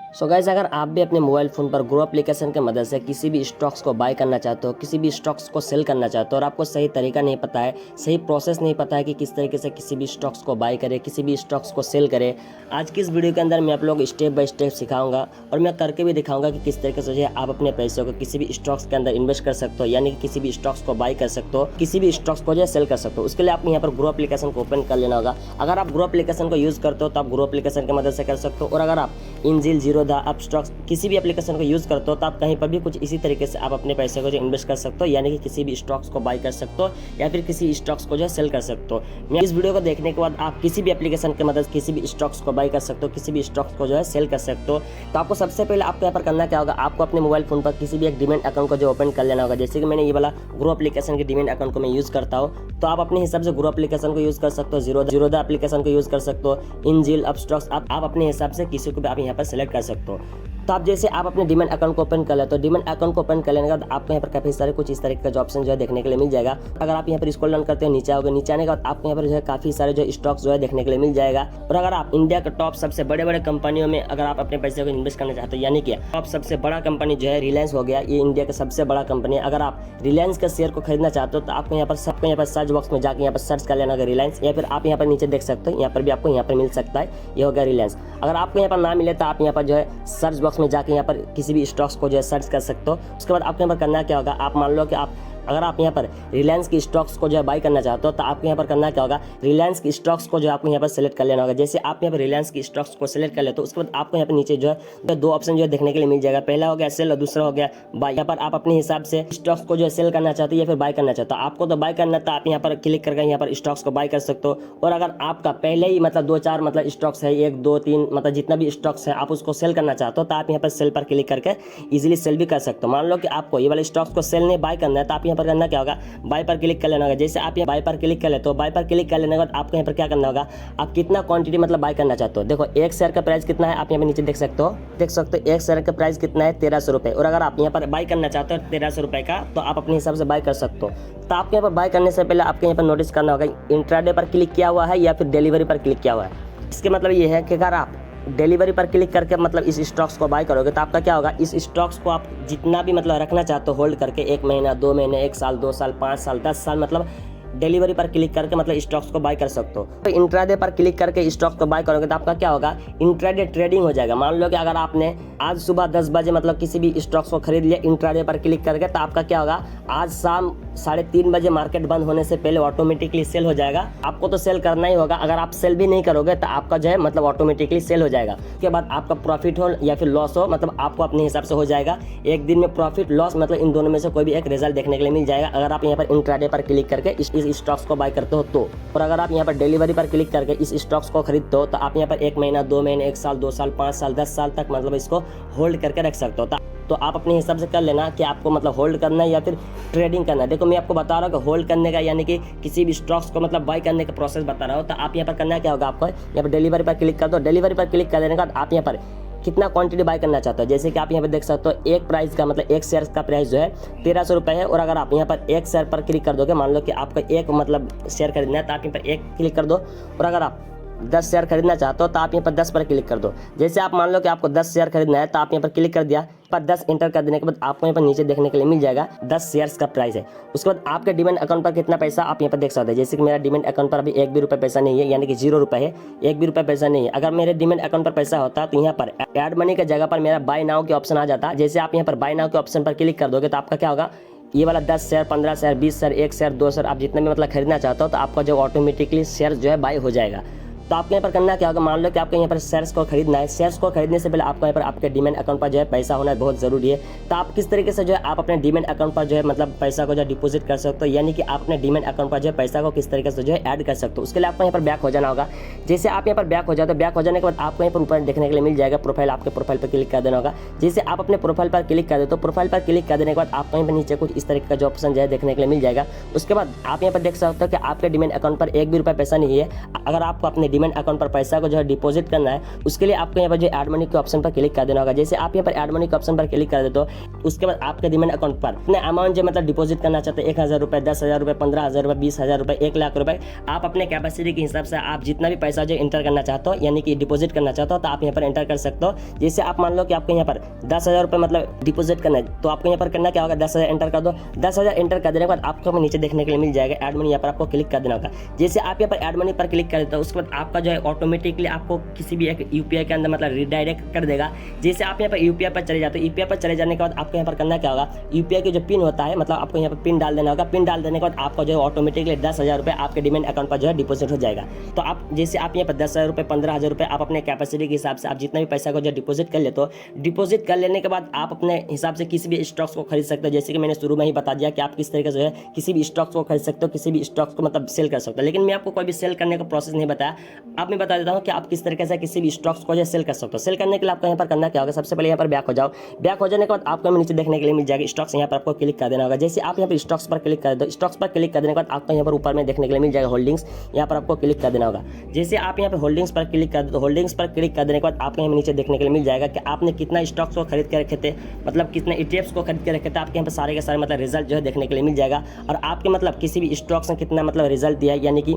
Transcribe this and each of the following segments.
So guys, अगर आप भी अपने मोबाइल फ़ोन पर ग्रो एप्लीकेशन की मदद से किसी भी स्टॉक्स को बाय करना चाहते हो, किसी भी स्टॉक्स को सेल करना चाहते हो और आपको सही तरीका नहीं पता है, सही प्रोसेस नहीं पता है कि किस तरीके से किसी भी स्टॉक्स को बाय करें, किसी भी स्टॉक्स को सेल करें, आज की इस वीडियो के अंदर मैं आप लोग स्टेप बाय स्टेप सिखाऊंगा और मैं करके भी दिखाऊंगा कि किस तरीके से जो है आप अपने पैसों को किसी भी स्टॉक्स के अंदर इन्वेस्ट कर सकते हो, यानी कि किसी भी स्टॉक्स को बाय कर सकते हो, किसी भी स्टॉक्स को जो है सेल कर सकते हो। उसके लिए आपको यहाँ पर ग्रो एप्लीकेशन को ओपन कर लेना होगा। अगर आप ग्रो एप्लीकेशन को यूज़ करते हो तो आप ग्रो एप्लीकेशन की मदद से कर सकते हो, और अगर आप एंजल, जीरोधा, अपस्टॉक्स किसी भी एप्लीकेशन को यूज़ करते हो तो आप कहीं पर भी कुछ इसी तरीके से आप अपने पैसे को जो इन्वेस्ट कर सकते हो, यानी कि किसी भी स्टॉक्स को बाय कर सकते हो या फिर किसी स्टॉक्स को जो है सेल कर सकते हो। मैं इस वीडियो को देखने के बाद आप किसी भी एप्लीकेशन की मदद किसी भी स्टॉक्स को बाय कर सकते हो, किसी भी स्टॉक्स को जो है सेल कर सकते हो। तो आपको सबसे पहले आपको यहाँ पर करना क्या होगा, आपको अपने मोबाइल फोन पर किसी भी एक डीमैट अकाउंट को जो ओपन कर लेना होगा। जैसे कि मैंने ये वाला ग्रो एप्लीकेशन के डीमैट अकाउंट को मैं यूज़ करता हूँ, तो आप अपने हिसाब से ग्रो एप्लीकेशन को यूज़ कर सकते हो, जीरोधा एप्लीकेशन को यूज़ कर सकते हो, एंजल, अपस्टॉक्स आप अपने हिसाब से किसी को भी आप यहाँ पर सेलेक्ट कर सकते हो। तो आप जैसे आप अपने डीमैट अकाउंट को ओपन कर ले, तो डीमैट अकाउंट को ओपन कर लेने के बाद आपको यहाँ पर काफ़ी सारे कुछ इस तरीके का जो ऑप्शन जो है देखने के लिए मिल जाएगा। अगर आप यहाँ पर स्क्रॉल डाउन करते हो नीचे आओगे, नीचे आने के बाद आपको यहाँ पर जो है काफ़ी सारे जो स्टॉक्स जो है देखने के लिए मिल जाएगा। और अगर आप इंडिया के टॉप सबसे बड़े बड़े कंपनियों में अगर आप अपने पैसे को इन्वेस्ट करना चाहते हो, यानी कि टॉप सबसे बड़ा कंपनी जो है रिलायंस हो गया, ये इंडिया का सबसे बड़ा कंपनी है। अगर आप रिलायंस का शेयर को खरीदना चाहते हो तो आपको यहाँ पर सर्च बॉक्स में जाकर यहाँ पर सर्च कर लेना होगा रिलायंस, या फिर आप यहाँ पर नीचे देख सकते हो, यहाँ पर भी आपको यहाँ पर मिल सकता है, ये हो गया रिलायंस। अगर आपको यहाँ पर ना मिले तो आप यहाँ पर जो है सर्च बॉक्स में जाकर यहाँ पर किसी भी स्टॉक्स को जो है सर्च कर सकते हो। उसके बाद आपको यहाँ पर करना क्या होगा, आप मान लो कि अगर आप यहाँ पर रिलायंस की स्टॉक्स को जो है बाय करना चाहते हो तो आपको यहाँ पर करना क्या होगा, रिलायंस की स्टॉक्स को जो आपको यहाँ पर सेलेक्ट कर लेना होगा। जैसे आप यहाँ पर रिलायंस की स्टॉक्स को सेलेक्ट कर ले तो उसके बाद आपको यहाँ पर नीचे जो है दो ऑप्शन जो है देखने के लिए मिल जाएगा। पहला हो गया सेल और दूसरा हो गया बाय। यहाँ पर आप अपने हिसाब से स्टॉक्स को जो है सेल करना चाहते हो या फिर बाय करना चाहते हो। आपको तो बाय करना था, आप यहाँ पर क्लिक करके यहाँ पर स्टॉक्स को बाय कर सकते हो। और अगर आपका पहले ही मतलब 2-4 मतलब स्टॉक्स है, 1, 2, 3 मतलब जितना भी स्टॉक्स है आप उसको सेल करना चाहते हो तो आप यहाँ पर सेल पर क्लिक करके इजीली सेल भी कर सकते हो। मान लो कि आपको ये वाले स्टॉक्स को सेल नहीं बाय करना है तो आप यहाँ पर करना क्या होगा, बाय पर क्लिक कर लेना होगा। जैसे आप यहाँ बाय पर क्लिक कर लेते हो, बाय पर क्लिक कर लेने के बाद आपको यहाँ पर क्या करना होगा, आप कितना क्वांटिटी मतलब बाय करना चाहते हो। देखो एक शेयर का प्राइस कितना है, आप यहाँ पे नीचे देख सकते हो एक शेयर का प्राइस कितना है, 1300 रुपये। और अगर आप यहाँ पर बाय करना चाहते हो 1300 रुपये का तो आप अपने हिसाब से बाय कर सकते हो। तो आपके यहाँ पर बाय करने से पहले आपके यहाँ पर नोटिस करना होगा इंट्राडे पर क्लिक किया हुआ है या फिर डिलीवरी पर क्लिक किया हुआ है। इसके मतलब ये है कि अगर आप डिलीवरी पर क्लिक करके मतलब इस स्टॉक्स को बाय करोगे तो आपका क्या होगा, इस स्टॉक्स को आप जितना भी मतलब रखना चाहते हो होल्ड करके, 1 महीना, 2 महीने, 1 साल, 2 साल, 5 साल, 10 साल, मतलब डिलीवरी पर क्लिक करके मतलब स्टॉक्स को बाय कर सकते हो। तो इंट्राडे पर क्लिक करके स्टॉक्स को बाय करोगे तो आपका क्या होगा, इंट्राडे ट्रेडिंग हो जाएगा। मान लो कि अगर आपने आज सुबह 10 बजे मतलब किसी भी स्टॉक्स को खरीद लिया इंट्राडे पर क्लिक करके, तो आपका क्या होगा, आज शाम 3:30 बजे मार्केट बंद होने से पहले ऑटोमेटिकली सेल हो जाएगा। आपको तो सेल करना ही होगा, अगर आप सेल भी नहीं करोगे तो आपका जो है मतलब ऑटोमेटिकली सेल हो जाएगा। उसके बाद आपका प्रॉफिट हो या फिर लॉस हो, मतलब आपको अपने हिसाब से हो जाएगा। एक दिन में प्रॉफिट लॉस मतलब इन दोनों में से कोई भी एक रिजल्ट देखने के लिए मिल जाएगा अगर आप यहाँ पर इंट्राडे पर क्लिक करके इस स्टॉक्स को बाय करते हो तो। और अगर आप यहाँ पर डिलीवरी पर क्लिक करके इस स्टॉक्स को खरीदते हो तो आप यहाँ पर 1 महीना, 2 महीने, 1 साल, 2 साल, 5 साल, 10 साल तक मतलब इसको होल्ड करके रख सकते हो। तो आप अपने हिसाब से कर लेना कि आपको मतलब होल्ड करना है या फिर ट्रेडिंग करना है। देखो मैं आपको बता रहा हूँ कि होल्ड करने का यानी कि किसी भी स्टॉक्स को मतलब बाय करने का प्रोसेस बता रहा हूँ। तो आप यहाँ पर करना क्या होगा, आपको यहाँ पर डिलीवरी पर क्लिक कर दो। डिलीवरी पर क्लिक कर देने के बाद आप यहाँ पर कितना क्वांटिटी बाय करना चाहते हो, जैसे कि आप यहाँ पर देख सकते हो एक प्राइस का मतलब एक शेयर का प्राइस जो है 1300 रुपये है। और अगर आप यहाँ पर एक शेयर पर क्लिक कर दोगे, मान लो कि आपको एक मतलब शेयर खरीदना है तो आप यहाँ पर एक क्लिक कर दो। और अगर आप 10 शेयर खरीदना चाहते हो तो आप यहाँ पर 10 पर क्लिक कर दो। जैसे आप मान लो कि आपको 10 शेयर खरीदना है तो आप यहाँ पर क्लिक कर दिया, पर 10 एंटर कर देने के बाद आपको यहाँ पर नीचे देखने के लिए मिल जाएगा 10 शेयर्स का प्राइस है। उसके बाद आपके डीमैट अकाउंट पर कितना पैसा आप यहाँ पर देख सकते हैं। जैसे कि मेरा डीमैट अकाउंट पर अभी 1 भी रुपये पैसा नहीं है, यानी कि 0 रुपये है, 1 भी रुपये पैसा नहीं है। अगर मेरे डीमैट अकाउंट पर पैसा होता तो यहाँ पर ऐड मनी की जगह पर मेरा बाय नाउ के ऑप्शन आ जाता। जैसे आप यहाँ पर बाय नाउ के ऑप्शन पर क्लिक कर दोगे तो आपका क्या होगा, ये वाला 10 share, 15 share, 20 share, 1 share, 2 share, आप जितना भी मतलब खरीदना चाहते हो तो आपका जो ऑटोमेटिकली शेयर जो है बाय हो जाएगा। तो आपको यहाँ पर करना क्या होगा, मान लो कि आपको यहाँ पर शेयर्स को खरीदना है। शेयर्स को खरीदने से पहले आपको यहाँ पर आपके डीमैट अकाउंट पर जो है पैसा होना बहुत ज़रूरी है। तो आप किस तरीके से जो है आप अपने डीमैट अकाउंट पर जो है मतलब पैसा को जो है डिपॉजिट कर सकते हो, यानी कि आप अपने डीमैट अकाउंट पर जो है पैसा को किस तरीके से जो है ऐड कर सकते हो। उसके लिए आपको यहाँ पर बैक हो जाना होगा। जैसे आप यहाँ पर बैक हो जाते हो, बैक हो जाने के बाद आपको यहाँ पर ऊपर देखने के लिए मिल जाएगा प्रोफाइल, आपके प्रोफाइल पर क्लिक कर देना होगा। जैसे आप अपने प्रोफाइल पर क्लिक कर दे तो प्रोफाइल पर क्लिक कर देने के बाद आपको यहाँ पर नीचे कुछ इस तरीके का जो ऑप्शन जो है देखने के लिए मिल जाएगा। उसके बाद आप यहाँ पर देख सकते हो कि आपके डीमैट अकाउंट पर 1 भी रुपये पैसा नहीं है। अगर आपको अपने डिमेट अकाउंट पर पैसा को जो है डिपॉजिट करना है, उसके लिए आपको यहाँ पर जो ऐड मनी के ऑप्शन पर क्लिक कर देना होगा। जैसे आप यहाँ पर ऐड मनी के ऑप्शन पर क्लिक कर देते हो, उसके बाद आपके डिमेट अकाउंट पर अपने अमाउंट जो मतलब डिपॉजिट करना चाहते हैं 1,000 रुपये, 10,000 रुपये, 15,000 रुपये, 20,000 रुपये, 1,00,000 रुपये, आप अपने कैपेसिटी के हिसाब से आप जितना भी पैसा जो इंटर करना चाहते हो यानी कि डिपॉजिट करना चाहते हो तो आप यहाँ पर एंटर कर सकते हो। जैसे आप मान लो कि आपको यहाँ पर 10,000 रुपये मतलब डिपॉजिट करना है, तो आपको यहाँ पर करना क्या होगा, 10,000 एंटर कर दो। 10,000 एंटर कर देने के बाद आपको नीचे देखने के लिए मिल जाएगा ऐड मनी, यहाँ पर आपको क्लिक कर देना होगा। जैसे आप यहाँ पर ऐड मनी पर क्लिक कर देते हो, उसके बाद आपका जो है ऑटोमेटिकली आपको किसी भी एक यूपीआई के अंदर मतलब रिडायरेक्ट कर देगा। जैसे आप यहाँ पर यूपीआई पर चले जाते हो, यूपीआई पर चले जाने के बाद आपको यहाँ पर करना क्या होगा, यूपीआई की जो पिन होता है मतलब आपको यहाँ पर पिन डाल देना होगा। पिन डाल देने के बाद आपका जो है ऑटोमेटिकली 10,000 रुपये आपके डिमेट अकाउंट पर जो है डिपॉजिट हो जाएगा। तो आप जैसे आप यहाँ पर 10,000 रुपये, 15,000 रुपये आप अपने कैपेसिटी के हिसाब से आप जितना भी पैसा को जो डिपॉजिट कर लेते हो, डिपॉजिट कर लेने के बाद आप अपने हिसाब से किसी भी स्टॉक्स को खरीद सकते हो। जैसे कि मैंने शुरू में ही बता दिया कि आप किस तरीके से जो है किसी भी स्टॉक्स को खरीद सकते हो, किसी भी स्टॉक्स को मतलब सेल कर सकते हो। लेकिन मैं आपको कोई भी सेल करने का प्रोसेस नहीं बताया, आप मैं बता देता हूँ कि आप किस तरीके से किसी भी स्टॉक्स को जो सेल कर सकते हो। सेल करने के लिए आपको यहाँ पर करना क्या होगा, सबसे पहले यहाँ पर बैक हो जाओ। बैक हो जाने के बाद आपको नीचे देखने के लिए मिल जाएगा स्टॉक्स, यहाँ पर आपको क्लिक कर देना होगा। जैसे आप यहाँ पर स्टॉक्स पर क्लिक कर दो, स्टॉक्स पर क्लिक करने के बाद आपको यहाँ पर ऊपर में देखने के लिए मिल जाएगा होल्डिंग्स, यहाँ पर आपको क्लिक कर देना होगा। जैसे आप यहाँ पर होल्डिंग्स पर क्लिक कर दो, तो होल्डिंग्स पर क्लिक कर देने के बाद आपको यहाँ नीचे देखने के लिए मिल जाएगा कि आपने कितना स्टॉक्स को खरीद के रखे थे, मतलब कितने ETFs को खरीद के रखे थे। आपके यहाँ पर सारे के सारे मतलब रिजल्ट जो है देखने के लिए मिल जाएगा, और आपके मतलब किसी भी स्टॉक्स ने कितना मतलब रिजल्ट दिया है, यानी कि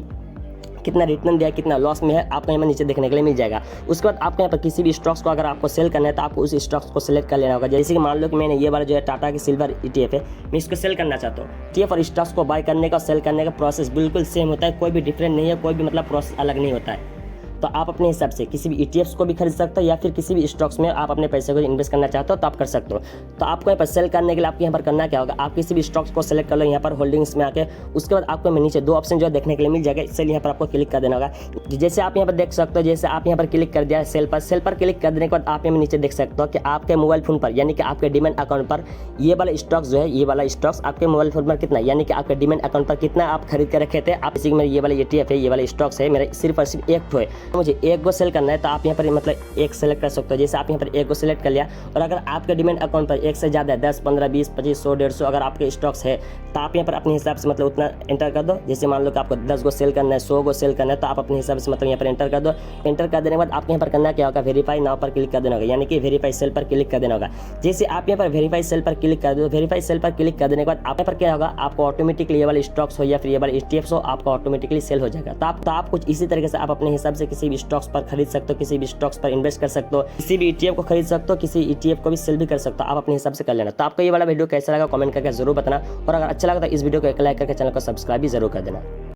कितना रिटर्न दिया है, कितना लॉस में है, आपको यहाँ नीचे देखने के लिए मिल जाएगा। उसके बाद आपको यहाँ पर किसी भी स्टॉक्स को अगर आपको सेल करना है तो आपको उस स्टॉक्स को सेलेक्ट कर लेना होगा। जैसे कि मान लो कि मैंने ये वाला जो है टाटा की सिल्वर ETF है, मैं इसको सेल करना चाहता हूँ। ETF और स्टॉक्स को बाय करने का सेल करने का प्रोसेस बिल्कुल सेम होता है, कोई भी डिफरेंट नहीं है, कोई भी मतलब प्रोसेस अलग नहीं होता है। तो आप अपने हिसाब से किसी भी ETFs को भी खरीद सकते हो या फिर किसी भी स्टॉक्स में आप अपने पैसे को इन्वेस्ट करना चाहते हो तो आप कर सकते हो। तो आपको यहाँ पर सेल करने के लिए आपको यहाँ पर करना क्या होगा, आप किसी भी स्टॉक्स को सेलेक्ट कर लो यहाँ पर होल्डिंग्स में आके। उसके बाद आपको नीचे दो ऑप्शन जो देखने के लिए मिल जाएगा, इसलिए यहाँ पर आपको क्लिक कर देना होगा। जैसे आप यहाँ पर देख सकते हो, जैसे आप यहाँ पर क्लिक कर दिया सेल पर क्लिक कर देने के बाद आप यहाँ नीचे देख सकते हो कि आपके मोबाइल फोन पर यानी कि आपके डिमेट अकाउंट पर ये वाला स्टॉक्स जो है, ये वाला स्टॉक्स आपके मोबाइल फोन पर कितना, यानी कि आपके डिमेट अकाउंट पर कितना आप खरीद कर रखे थे। आप इसी में ये वाला ETF है, ये वाला स्टॉक्स है, मेरा सिर्फ और सिर्फ एक है, मुझे एक को सेल करना है तो आप यहाँ पर मतलब एक सेलेक्ट कर सकते हो। जैसे आप यहाँ पर एक को सेलेक्ट कर लिया, और अगर आपके डिमेट अकाउंट पर एक से ज़्यादा है 10, 15, 20, 25, 100, 150 अगर आपके स्टॉक्स है तो आप यहाँ पर अपने हिसाब से मतलब उतना एंटर कर दो। जैसे मान लो कि आपको 10 को सेल करना है, 100 को सेल करना है, तो आप अपने हिसाब से मतलब यहाँ पर एंटर कर दो। एंटर कर देने के बाद आपको यहाँ पर करना क्या होगा, वेरीफाई नाउ पर क्लिक कर देना होगा, यानी कि वेरीफाई सेल पर क्लिक कर देना होगा। जैसे आप यहाँ पर वेरीफाई सेल पर क्लिक कर दो, वेरीफाई सेल पर क्लिक कर देने के बाद आप यहाँ पर क्या होगा, आपको ऑटोमेटिकली ये वाले स्टॉक्स हो या फिर ये वाले ETFs हो, आपका ऑटोमेटिकली सेल हो जाएगा। तो आप कुछ इसी तरीके से आप अपने हिसाब से किसी भी स्टॉक्स पर खरीद सकते हो, किसी भी स्टॉक्स पर इन्वेस्ट कर सकते हो, किसी भी ETF को खरीद सकते हो, किसी ETF को भी सेल भी कर सकते हो, आप अपने हिसाब से कर लेना। तो आपको ये वाला वीडियो कैसा लगा कमेंट करके जरूर बताना, और अगर अच्छा लगा तो इस वीडियो को एक लाइक करके चैनल को सब्सक्राइब भी जरूर कर देना।